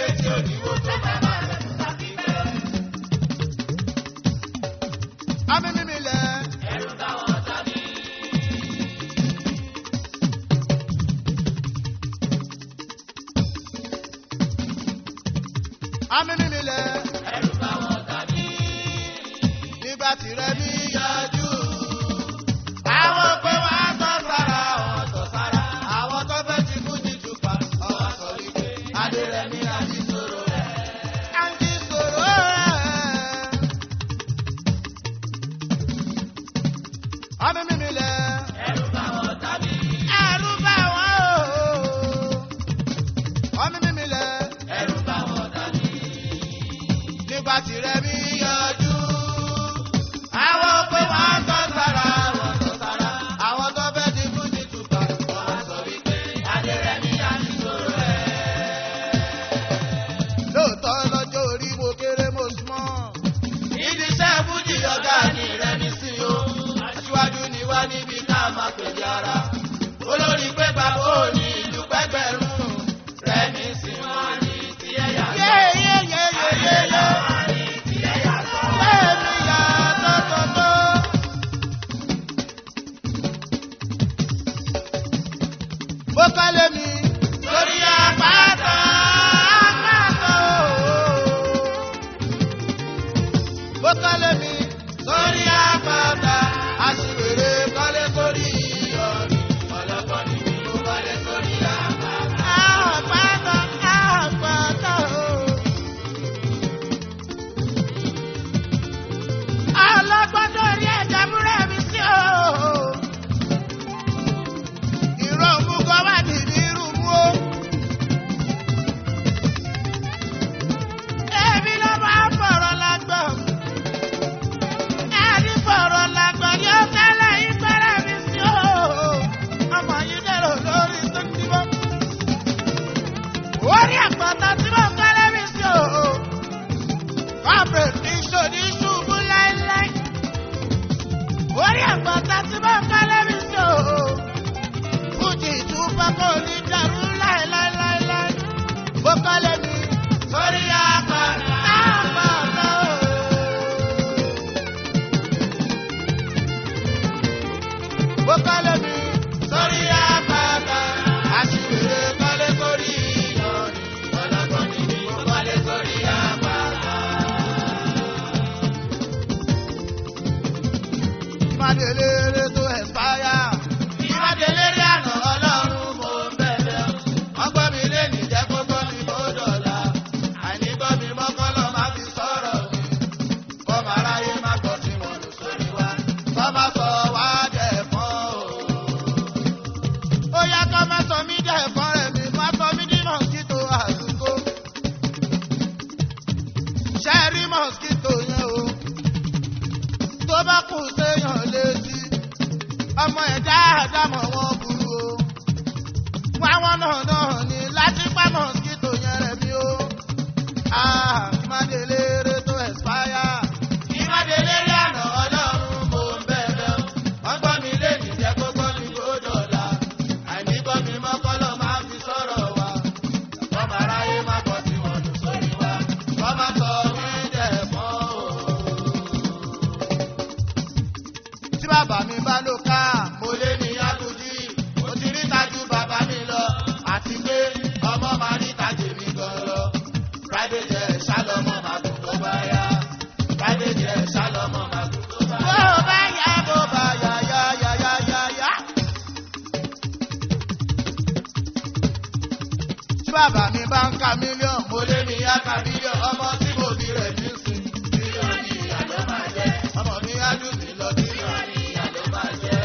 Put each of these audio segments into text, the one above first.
ilé tí ò ní wó tó máa máa rẹ̀ fún tàbíkẹ́. Àmì mímí lẹ̀. Ẹ̀rù táwọn tàbí. Àmì mímí lẹ̀. Ẹ̀rù táwọn tàbí. Nígbà tí rẹ̀ mí yọjú. Àwọn pé wá tọ́ sára, àwọn tọ́ sára. Àwọn tó fẹ́ ti kú ní jùpá. Ọwọ́ sọ wípé Adérẹ̀mí Àjíṣòro rẹ̀. Àjíṣòro rẹ̀. Àmì mímí lẹ̀. Ẹ̀rù táwọn tàbí. Ẹ̀rù bá wọn o. Àmì mímí lẹ̀. Ẹ̀rù táwọn tàbí. Nígbà tí rẹ̀ mí yọjú. Àwọn pé wá tọ́ sára, àwọn tọ́ sára. Àwọn tó fẹ́ ti kú ní jùpá. Ọwọ́ sọ wípé Adérẹ̀mí Àjíṣòro rẹ̀. Lóòótọ́ lọ́jọ́ orí mo kéré mo súnmọ́. Ìdí iṣẹ́ fújì ọ̀gá ni Rẹ̀mí sí o. Aṣíwájú ni wá níbi ká máa pèjì ara. Olórí pé bàbá ò ní ìlú pẹ́gbẹ̀rún. Rẹ̀mí sí wọn ní ti ẹ̀yà sọ. Yéyéyéyéyé. Wọn ní ti ẹ̀yà sọ. Lẹ́mi yà tọ́tọ́tọ́. Bó kọ́lé mi. Lórí àpáta. Àpáta o. Bó kọ́lé mi. Lórí àpáta. Aṣiwèrè kọ́lé sórí ìyọ̀rí. Ọlọ́gbọ́n ni mi ò kọ́lé sórí àpáta. Àpáta, àpáta o. Ọlọ́gbọ́n lórí ẹ̀jẹ̀ múrẹ́ mi sí o. Ìró mú kọ́ wá dìdí irú mú o. Èmi ló máa ń fọ̀rọ̀ lágbọ̀n. Ẹni fọ̀rọ̀ lágbọ̀n ni ó tẹ́lẹ̀ ìgbẹ́rẹ́ mi sí o. Ọmọ yìí dèrò lórí tó ń dìbò. Orí àpáta tí mo kọ́lé mi sí o. Corporate ní ṣòdì ṣubú láíláí. Orí àpáta tí mo kọ́lé mi sí o. Fújì ìtúbọ̀ kò ní dàrú láíláíláíláí. Mo kọ́lé mi Sórí àpáta. àpáta o. Mo kọ́lé mi Sórí àpáta. Aṣiwèrè kọ́lé sórí ìyọ̀rí. Ọlọ́gbọ́n ni mi ò kọ́lé sórí àpáta. Ìmàdélére tó expire. Ìwádìí rí àná Ọlọ́run mo ń bẹ̀rẹ̀. Wọ́n gbọ́ mi lénìí jẹ́ kó gbọ́ mi kó dọ̀la. Àìní gbọ́ mi mọ́kànlá máa fi sọ̀rọ̀ mi. Kọ́ máa ráyé má gbọ́ tí wọ́n lò sórí wa. Kọ́ máa sọ wá dẹ̀ fọ́n o. Ó yá ká má sọ mí dẹ̀ ẹ̀fọ́ rẹ̀ mi, má sọ mí dí mọ̀síkítò àdúgbò. Ṣé ẹ rí mọ̀síkítò yẹn o? Tó bá kù séèyàn létí, ọmọ ẹ̀dá àdámọ̀ wọn burú o. Wọ́n àwọn náà ní láti pa mọ̀síkítò yẹn rẹ̀ mi o. Ìmàdélére tó expire. Ìwádìí rí àná Ọlọ́run mo ń bẹ̀rẹ̀. Wọ́n gbọ́ mi lénìí jẹ́ kó gbọ́ mi kó dọ̀la. Àìní gbọ́ mi mọ́kànlá máa fi sọ̀rọ̀ wa. Kọ́ máa ráyé má gbọ́ tí wọ́n lò sórí wa. Kọ́ máa sọ mí dẹ̀ fọ́n o. Tí bàbá mi bá ló ká, Mo lé ní Yákùjí, mo ti rí tajú bàbá mi lọ, àti pé ọmọ máa rí tajì mi gan lọ. Private jet ṣálọ́mọ màgùn tó bá yá. Private jet ṣálọ́mọ màgùn tó bá bó yá. bá yá bó bá yá yá yá yá yá yá. Tí bàbá mi bá ń ka mílíọ̀nù, Mo lé ní Yáka mílíọ̀n, ọmọ tí mo bí rẹ̀ ní sùn. Mílíọ̀nù ni ìyá ló máa jẹ́. Ọmọ mi á dùn mí lọ, mílíọ̀nù ni ìyá ló máa jẹ́.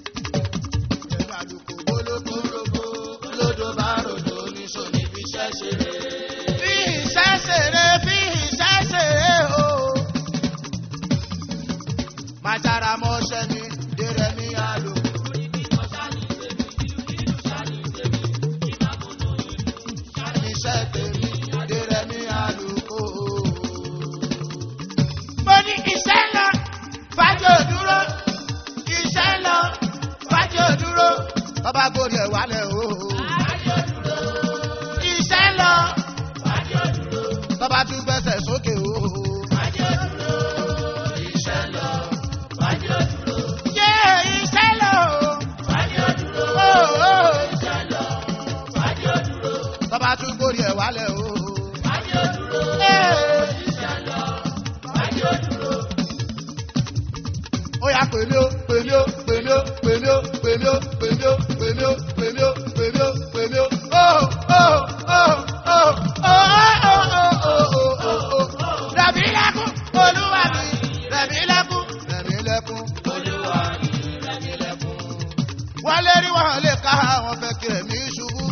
ẹ̀rọ àlùkò gbólógbó. Kórógbó, lódò bá ròdò, oníṣòwò ní fi ṣẹ́ ṣeré. Fi ìṣẹ́ ṣeré, fi ìṣẹ́ ṣeré o. Màjára mọ́ṣẹ́ mi, dèrè mi àlò. Orí bí mo ṣá ní tèmi, ìlú ṣá ní tèmi. tọ́ba gòrí ẹ̀ wálẹ̀ o. iṣẹ́ lọ tọ́ba tún gbẹ́sẹ̀ sókè o. iṣẹ́ lọ yé iṣẹ́ lọ tọ́ba tún gòrí ẹ̀ wálẹ̀ o. ó yá pèmí o pèmí o pèmí o pèmí o pèmí o pèmí o pèmí o pèmí o pèmí o pèmí o rẹ̀mí lẹ́kún olúwa mi rẹ̀mí lẹ́kún rẹ̀mí lẹ́kún olúwa mi rẹ̀mí lẹ́kún. wọ́n lé rí wọn lè ká àwọn fẹ́ kí rẹ̀mí ṣubú.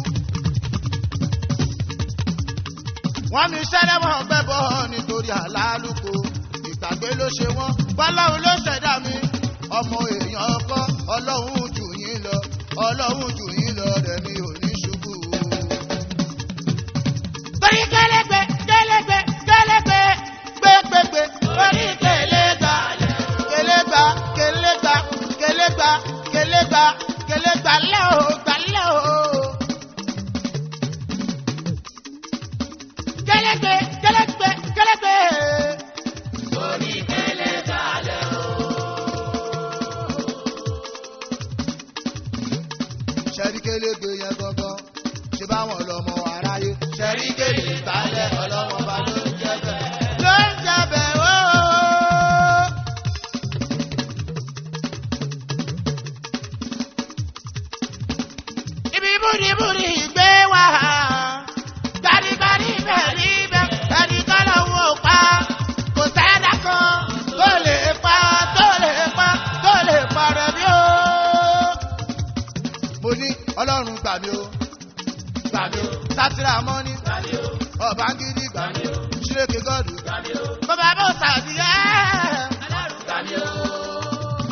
wọ́n mi ṣẹ́rẹ́ wọn gbẹ́ bọ́ nítorí àlálùkò ìgbàgbé ló ṣe wọ́n bọ́láhùn ló ṣẹ̀dá mi ọmọ èèyàn ọkọ ọlọ́run jù yín lọ ọlọ́run jù yín lọ rẹ̀mí ò ní ṣubú. torí kélégbé kélégbé kélégbé gbégbégbé torí kélégbá kélégbá kélégbá kélégbá kélégbá kélégbá lẹ́ o gbálẹ́ o. kélégbé kélégbé kélégbé. torí kélégbá lẹ́ o. ṣẹ́ríkélégbe yẹn gangan ṣe báwọn lọ́mọ aráyé. ṣẹ́ríkélé balẹ̀ ọlọ́mọ bá ló ń jẹ́ bẹ́ẹ̀. ló ń jẹ́ bẹ́ẹ̀ o. ibi búribúri gbé wá gbàdígbàdí bẹ̀rí bẹ́ẹ̀ ẹni kọ́lọ̀ ń wò pa kò sẹ́dá kan tó lè pa tó lè pa tó lè pa rẹ̀ bí o. mo ní ọlọ́run gbà mí o gbà mí o sátìrà mọ́ni gbà mí o ọ̀bángídí gbà mí o ṣílẹ̀kì gọ́ọ̀dù gbà mí o bàbá bó sàdíyẹ ọlọ́run gbà mí o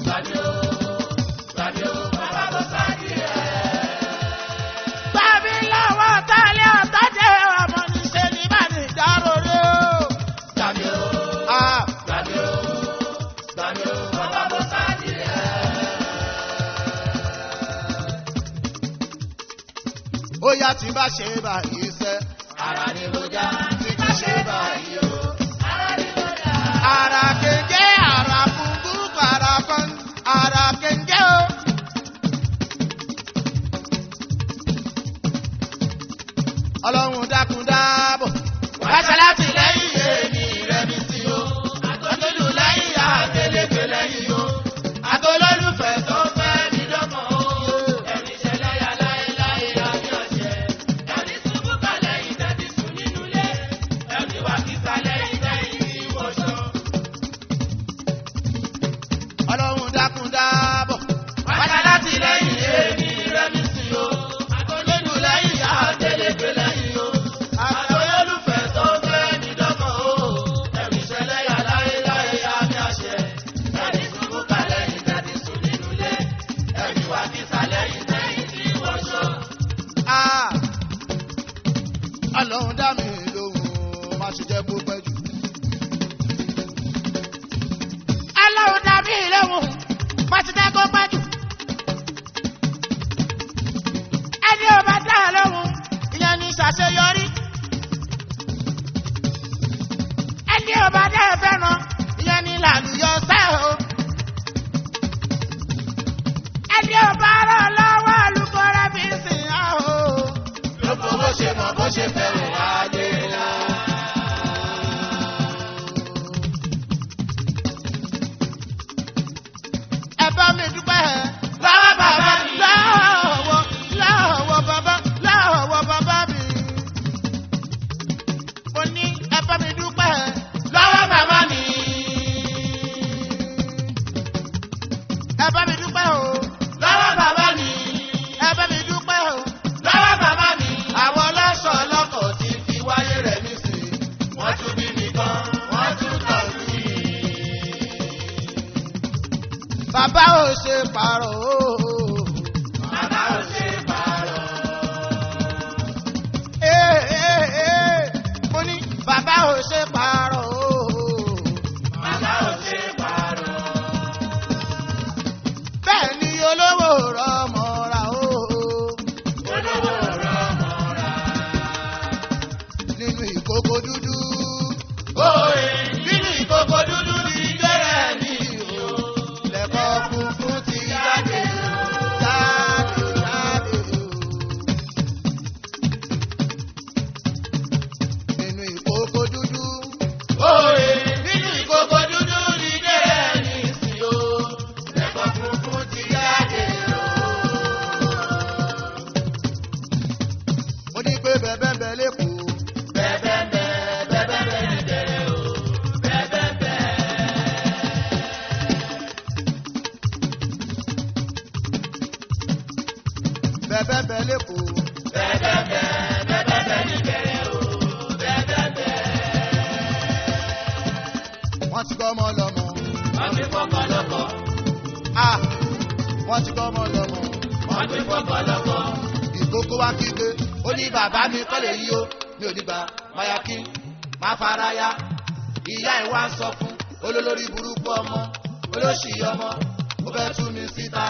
gbà mí o gbà mí o bàbá bó sàdíyẹ. gbà mí lọ́wọ́ tálẹ́ ọ̀tọ́jẹ́ ọmọ níṣẹ́ ní bá ní ìdárò rẹ o. gbà mí o gbà mí o gbà mí o bàbá bó sàdíyẹ. ó yá tí n bá ṣe báyìí sẹ́. ara ni mo já tí n bá ṣe báyìí o. ara ni mo já. ara kéńké ara kúndú para kan ara kéńké o. ọlọ́run dákun dáàbò. wáṣẹ láti lẹ́yìn èmi rẹ̀ mi sí o. àtọ́jú lẹ́yìn àtẹlẹ́gbẹ̀ lẹ́yìn o. àtọ́lọ́lùfẹ́ tó fẹ́ mi dọ́kàn o. ẹni ṣẹlẹ̀ yà láéláé àbí ọ̀ṣẹ́. ẹni ṣubú kalẹ̀ ìtẹ́ ti sùn nínú ilé. ẹni wà kìsàlẹ̀ ìtẹ́ ìdí ìwọ̀ṣọ. ọlọ́run dákun dáàbò. wáṣẹ láti lẹ́yìn èmi rẹ̀ mi sí o. àtọ́jú lẹ́yìn àtẹlẹ́gbẹ̀ lẹ́yìn o. lẹ́kọ̀ọ́. Bẹ́ẹ̀bẹ́ẹ̀bẹ́ bẹ́ẹ̀bẹ́ẹ̀bẹ́ ní bẹ̀rẹ̀ o. Bẹ́ẹ̀bẹ́ẹ̀bẹ́. Bẹ́ẹ̀bẹ́ẹ̀bẹ́ lẹ́kọ̀ọ́. Bẹ́ẹ̀bẹ́ẹ̀bẹ́ bẹ́ẹ̀bẹ́ẹ̀bẹ́ ní bẹ̀rẹ̀ o. Bẹ́ẹ̀bẹ́ẹ̀bẹ́. Wọ́n ti gbọ́ ọmọ lọ́mọ. Wọ́n ti fọ́kọ lọ́kọ. Wọ́n ti gbọ́ ọmọ lọ́mọ. Wọ́n ti fọ́kọ lọ́kọ. Ìkókó wá kígbe. Ó ní bàbá mi kọ́lé yìí ó. Mi ò ní gbà máa kí máa fara ya. Ìyá ẹ̀ wá ń sọ fún olólórí burúkú ọmọ. Olóṣì ọmọ. Ó fẹ́ tú mi síta.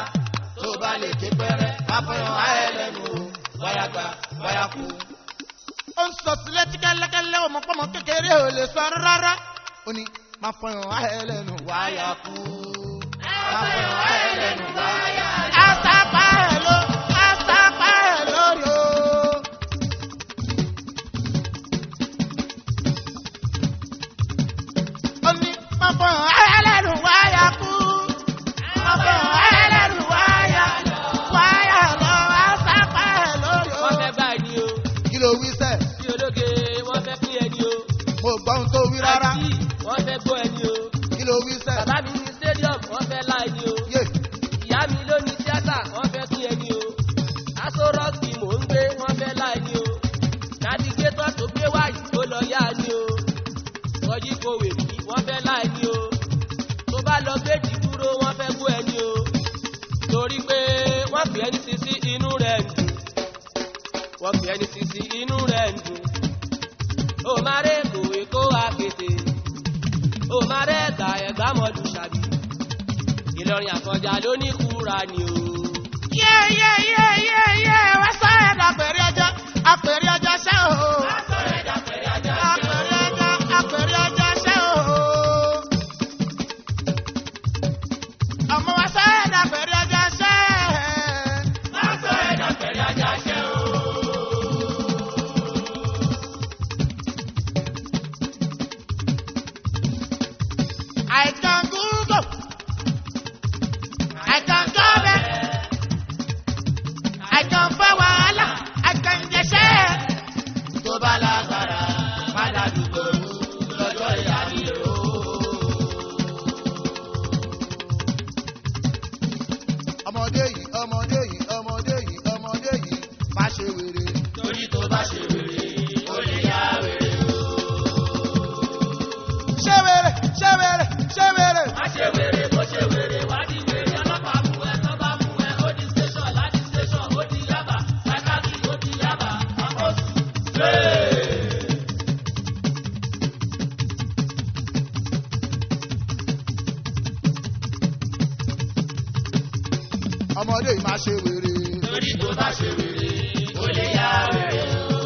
Tó bá lè ké pẹ́rẹ́. Àfọyàn ayẹlẹ́nu o. Wáyà gbà wáyà kú. Ó ń sọ sílẹ̀ tí kẹ́lẹ́kẹ́lẹ́ ọmọkọ́mọ kékeré ò lè sọ rárá. Ó ní máa fọyàn ayẹlẹ́nu wáyà kú. Máa fọyàn ayẹlẹ́nu wáyà kú. Àṣàpá ẹ̀ lórí o. Ó ní máa fọyàn ayẹlẹ́nu wáyà kú. Máa fọyàn ayẹlẹ́nu wáyà lọ. Àṣàpá ẹ̀ lórí o. Wọ́n fẹ́ gbá ẹni o. Kí ló wí sẹ́? Bí ológe wọ́n fẹ́ pín ẹni o. Mo gbọ́ ohun tó wí rárá. Àti wọ́n fẹ́ gbọ́ ẹni o. Kí ló wí sẹ́? Bàbá mi ní stadium wọ́n fẹ́ lá ẹni o. Yé. Ìyá mi ló ní tíátà wọ́n fẹ́ pín ẹni o. Aṣọ rọ́ọ̀kì mò ń gbé wọ́n fẹ́ lá ẹni o. Nàdígétọ̀ tó gbé wáyé ó lọ yá ẹni o. Sọjí kò wèrè wọ́n fẹ́ lá ẹni o. Tó bá lọ gbèjì dúró wọ́n fẹ́ gbó ẹni o. Torí pé wọ́n pè ẹni sisi inú rẹ̀ ń dùn. Wọ́n pè ẹni sisi inú rẹ̀ ń dùn. Ó máa rẹ̀ kòwé kó akété. Ó máa rẹ̀ ẹ̀gbà ẹ̀gbà mọ́dún ṣàbí. Ìlọrin Àfọ̀njá ló ní kúra ni o. Yé wá sọ ẹ̀dá àpèrè ọjọ́ ṣẹ́ o. Àpèrè ọjọ́ ṣẹ́ o. Ọmọ wa sọ ẹ̀dá àpèrè ọjọ́ ṣẹ́. I can Google. I can go back. I can fa wàhálà. I can jẹsẹ́. Tó bá lágbára, má dàdúgbò lọ́jọ́ ìyá mi o. Ọmọdé yìí, má ṣe wèrè. Torí tó bá ṣe wèrè, ó lè yá wèrè o. Ṣé wèrè. Má ṣe wèrè, bó ṣe wèrè, wá di wèrè. Ọlọ́pàá mú ẹ, tọ́ bá mú ẹ, ó di station, láti station, ó di Yaba. Sákàtì, ó di Yaba. Àkọ́sù. Ọmọdé yìí má ṣe wèrè. Torí tó bá ṣe wèrè, ó lè yá wèrè o.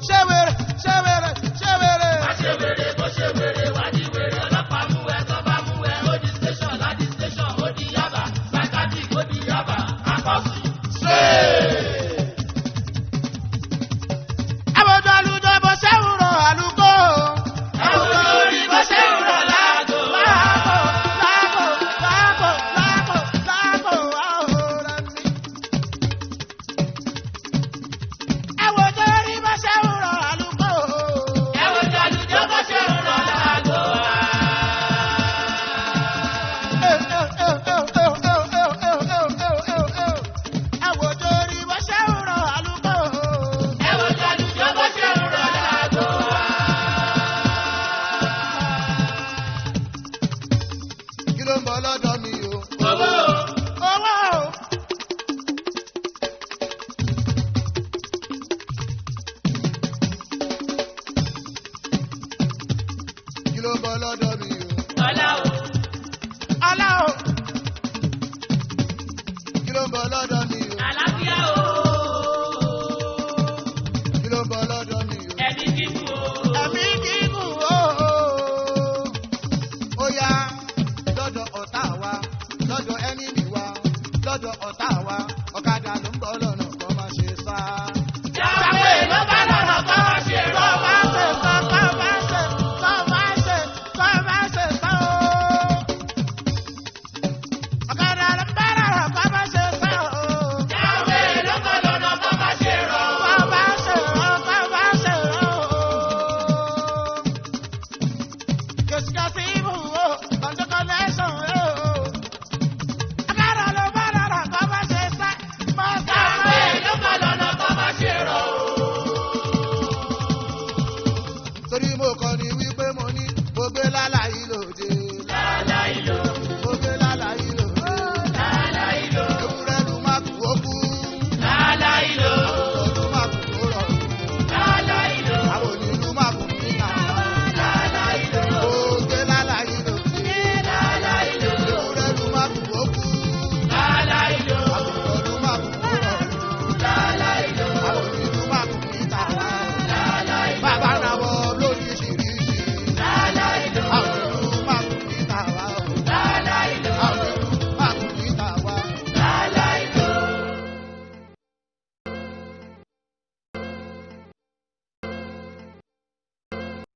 Ṣé wèrè. Má ṣe wèrè, bó ṣe wèrè, wá di wèrè. Ọlọ́pàá mú ẹ, tọ́ bá mú ẹ, ó di station, láti station, ó di Yaba. Sákàtì, ó di Yaba. Àkọ́sù. Àbọ̀dọ̀ àlùjọ bó ṣe ń rọ àlùkò. Àwùjọ orí bó ṣe ń rọ̀ láago. Láàbò, àhòrán mi. Àwọ̀dọ̀ orí bó ṣe ń rọ àlùkò. Ẹ̀wọ̀n jàlùjọ́ bó ṣe ń rọ̀ láago. Àwọ̀dọ̀ orí bó ṣe ń rọ àlùkò. Ẹ̀wọ̀n jàlùjọ́ bó ṣe ń rọ̀ láago. Kí ló ń bọ̀ lọ́dọ̀ mi o? Owó Owó. Kí ló ń bọ̀ lọ́dọ̀ mi o? ọlá o. Ọlá o. Kí ló ń bọ̀ lọ́dọ̀ mi o? Àlàáfíà o. Kí ló ń bọ̀ lọ́dọ̀ mi o? Ẹ̀mí kíkún o. Ẹ̀mí gígùn o. Ó yá lọ́dọ̀ ọ̀tá wa, lọ́dọ̀ ẹnìmí wa, lọ́dọ̀ ọ̀tá wa.